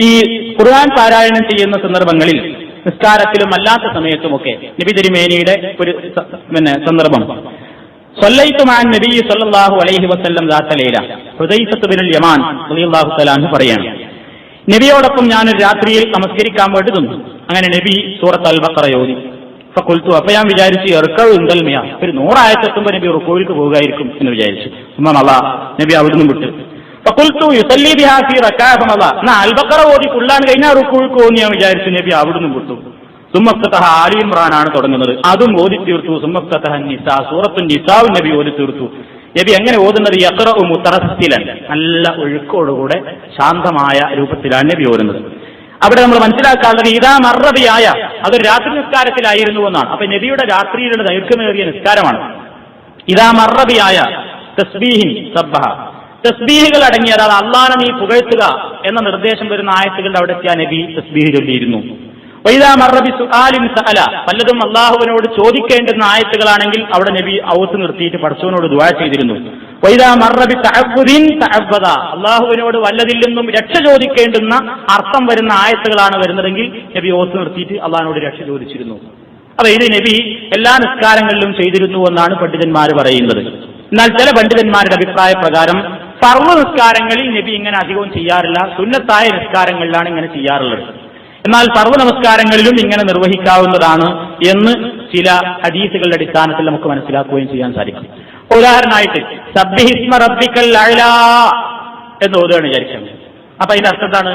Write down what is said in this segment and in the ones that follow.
ഈ ഖുർആൻ പാരായണം ചെയ്യുന്ന സന്ദർഭങ്ങളിൽ നിസ്കാരത്തിലും അല്ലാത്ത സമയത്തുമൊക്കെ നബി തിരുമേനിയുടെ ഒരു സന്ദർഭം സല്ലൈതു മഅൻ നബി സല്ലല്ലാഹു അലൈഹി വസല്ലം ദാത്ത ലൈല ഹുദൈഫത്ത് ബിനുൽ യമാൻ റളിയല്ലാഹു തആല അൻഹു പറയാണ്, നബിയോടൊപ്പം ഞാനൊരു രാത്രിയിൽ നമസ്കരിക്കാൻ വേണ്ടി നിന്നു. അങ്ങനെ നബി സൂറത്ത് അൽ ബഖറ ഓതി. ഫഖുൽതു, അപ്പോൾ ഞാൻ വിചാരിച്ചു ഇർകഉ ഇൻദൽ മിയ, ഒരു 100 ആയത്തെത്തുമ്പോൾ നബി റുകൂയിലേക്ക് പോകുമായിരിക്കും എന്ന് വിചാരിച്ചു. നബി അവിടുന്ന് വിട്ടു. ഫഖുൽതു യുസല്ലി ബിഹാ ഫീ റകഅത എന്നാ അൽ ബഖറ ഓതി ഫുള്ളാണ് കഴിഞ്ഞാൽ റുകൂയിലേക്ക് പോകുമെന്ന് ഞാൻ വിചാരിച്ചു. നബി അവിടുന്ന് വിട്ടു. സുമ്മഫ്തഹ ആലി ഇമ്രാനാണ് തുടങ്ങുന്നത്, അതും ഓതി തീർത്തു. സുമ്മഫ്തഹ നിസാ, സൂറത്തുൻ നിസാവും നബി ഓതി തീർത്തു. നബി എങ്ങനെ ഓതുന്നത്? യഖറഉ മുതറസ്സിലൻ, നല്ല ഒഴുക്കോടുകൂടെ ശാന്തമായ രൂപത്തിലാണ് നബി ഓതുന്നത്. അവിടെ നമ്മൾ മനസ്സിലാക്കാനുള്ളത് ഇദാ മർറബിയായ, അതൊരു രാത്രി നിസ്കാരത്തിലായിരുന്നു എന്നാണ്. അപ്പൊ നബിയുടെ രാത്രിയുടെ ദൈർഘ്യമേറിയ നിസ്കാരമാണ്. ഇദാ മർറബിയായ തസ്ബീഹിൻ സബ്ബഹ, തസ്ബീഹുകൾ അടങ്ങിയത്, അത് അള്ളാഹനെ നീ പുകഴ്ത്തുക എന്ന നിർദ്ദേശം വരുന്ന ആയത്തുകളുടെ അവിടെ എത്തിയ നബി തസ്ബീഹ് ചൊല്ലിയിരുന്നു. വൈദാ മർറബി സുആലിൻ സഅല, പലതും അള്ളാഹുവിനോട് ചോദിക്കേണ്ടുന്ന ആയത്തുകളാണെങ്കിൽ അവിടെ നബി ഔത്ത് നിർത്തിയിട്ട് പടച്ചവനോട് ദുആ ചെയ്തിരുന്നു. വൈദാ മർറബി തഅവ്വുദിൻ തഅവ്വദ, അള്ളാഹുവിനോട് വല്ലതിൽ നിന്നും രക്ഷ ചോദിക്കേണ്ടുന്ന അർത്ഥം വരുന്ന ആയത്തുകളാണ് വരുന്നതെങ്കിൽ നബി ഔത്ത് നിർത്തിയിട്ട് അള്ളാഹിനോട് രക്ഷ ചോദിച്ചിരുന്നു. അപ്പൊ ഇത് നബി എല്ലാ നിസ്കാരങ്ങളിലും ചെയ്തിരുന്നു എന്നാണ് പണ്ഡിതന്മാർ പറയുന്നത്. എന്നാൽ ചില പണ്ഡിതന്മാരുടെ അഭിപ്രായ പ്രകാരം ഫർള് നിസ്കാരങ്ങളിൽ നബി ഇങ്ങനെ അധികവും ചെയ്യാറില്ല, സുന്നത്തായ നിസ്കാരങ്ങളിലാണ് ഇങ്ങനെ ചെയ്യാറുള്ളത്. എന്നാൽ ഫർള് നമസ്കാരങ്ങളിലും ഇങ്ങനെ നിർവഹിക്കാവുന്നതാണ് എന്ന് ചില ഹദീസുകളുടെ അടിസ്ഥാനത്തിൽ നമുക്ക് മനസ്സിലാക്കുകയും ചെയ്യാൻ സാധിക്കും. ഉദാഹരണമായിട്ട് സബ്ബിഹിസ്മ റബ്ബിക്കൽ അഅ്ലാ എന്ന് ഓതുകയാണ് വിചാരിക്കുന്നത്. അപ്പൊ അതിന്റെ അർത്ഥം എന്താണ്?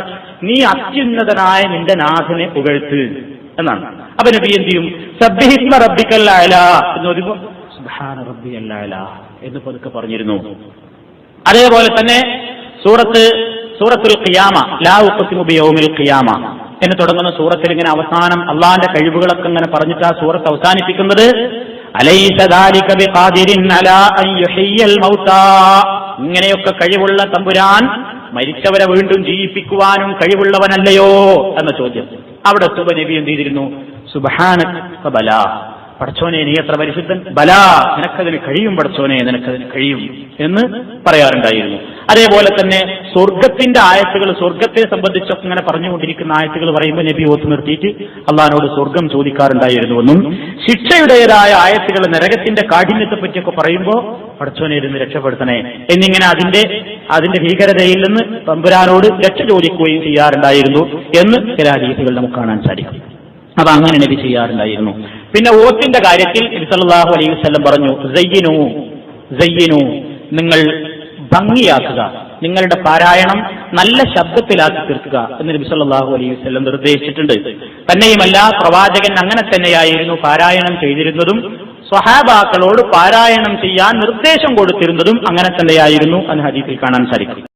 നീ അത്യുന്നതനായ നിന്റെ നാഥനെ പുകഴ്ത്ത് എന്നാണ്. അപ്പൊ നബി എന്ത് ചെയ്യും? സബ്ബിഹിസ്മ റബ്ബിക്കൽ അഅ്ലാ എന്ന് ഓതുമ്പോൾ സുബ്ഹാന റബ്ബിയൽ അഅ്ലാ എന്ന് പതുക്കെ പറഞ്ഞിരുന്നു. അതേപോലെ തന്നെ സൂറത്തുൽ ഖിയാമ, ലാ ഉഖ്സിമു ബിയൗമിൽ ഖിയാമ എന്ന് തുടങ്ങുന്ന സൂറത്തിൽ ഇങ്ങനെ അവസാനം അള്ളാന്റെ കഴിവുകളൊക്കെ ഇങ്ങനെ പറഞ്ഞിട്ട് ആ സൂറത്ത് അവസാനിപ്പിക്കുന്നത് അലൈസ ദാലിക ബിഖാദിരിൻ അലാ അൻ യുഹ്യിയൽ മൗതാ, ഇങ്ങനെയൊക്കെ കഴിവുള്ള തമ്പുരാൻ മരിച്ചവരെ വീണ്ടും ജീവിപ്പിക്കുവാനും കഴിവുള്ളവനല്ലയോ എന്ന ചോദ്യം. അവിടെ എത്തുമ്പോൾ നബി എന്ത് ചെയ്തിരുന്നു? സുബ്ഹാനക ബലാ, പടച്ചോനെ നീ എത്ര പരിശുദ്ധൻ, ബലാ നിനക്കതിന് കഴിയും, പടച്ചോനെ നിനക്കതിന് കഴിയും എന്ന് പറയാറുണ്ടായിരുന്നു. അതേപോലെ തന്നെ സ്വർഗത്തിന്റെ ആയത്തുകൾ, സ്വർഗത്തെ സംബന്ധിച്ചൊക്കെ ഇങ്ങനെ പറഞ്ഞുകൊണ്ടിരിക്കുന്ന ആയത്തുകൾ പറയുമ്പോൾ നബി ഓത്ത് നിർത്തിയിട്ട് അള്ളാഹിനോട് സ്വർഗം ചോദിക്കാറുണ്ടായിരുന്നുവെന്നും, ശിക്ഷയുടേതായ ആയത്തുകൾ നരകത്തിന്റെ കാഠിന്യത്തെ പറ്റിയൊക്കെ പറയുമ്പോൾ പടച്ചോനെ ഇരുന്ന് രക്ഷപ്പെടുത്തണേ എന്നിങ്ങനെ അതിന്റെ ഭീകരതയിൽ നിന്ന് തമ്പുരാനോട് രക്ഷ ചോദിക്കുകയും ചെയ്യാറുണ്ടായിരുന്നു എന്ന് ചില ഹദീസുകൾ നമുക്ക് കാണാൻ സാധിക്കും. അപ്പൊ അങ്ങനെ നബി ചെയ്യാറുണ്ടായിരുന്നു. പിന്നെ ഓത്തിന്റെ കാര്യത്തിൽ നബി സല്ലല്ലാഹു അലൈഹി വസല്ലം പറഞ്ഞു, സയ്യിനു, നിങ്ങൾ ഭംഗിയാക്കുക, നിങ്ങളുടെ പാരായണം നല്ല ശബ്ദത്തിലാക്കി തീർക്കുക എന്ന് നബി സല്ലല്ലാഹു അലൈഹി വസല്ലം നിർദ്ദേശിച്ചിട്ടുണ്ട്. തന്നെയുമല്ല പ്രവാചകൻ അങ്ങനെ തന്നെയായിരുന്നു പാരായണം ചെയ്തിരുന്നതും സ്വഹാബാക്കളോട് പാരായണം ചെയ്യാൻ നിർദ്ദേശം കൊടുത്തിരുന്നതും അങ്ങനെ തന്നെയായിരുന്നു എന്ന് ഹദീസിൽ കാണാൻ സാധിക്കും.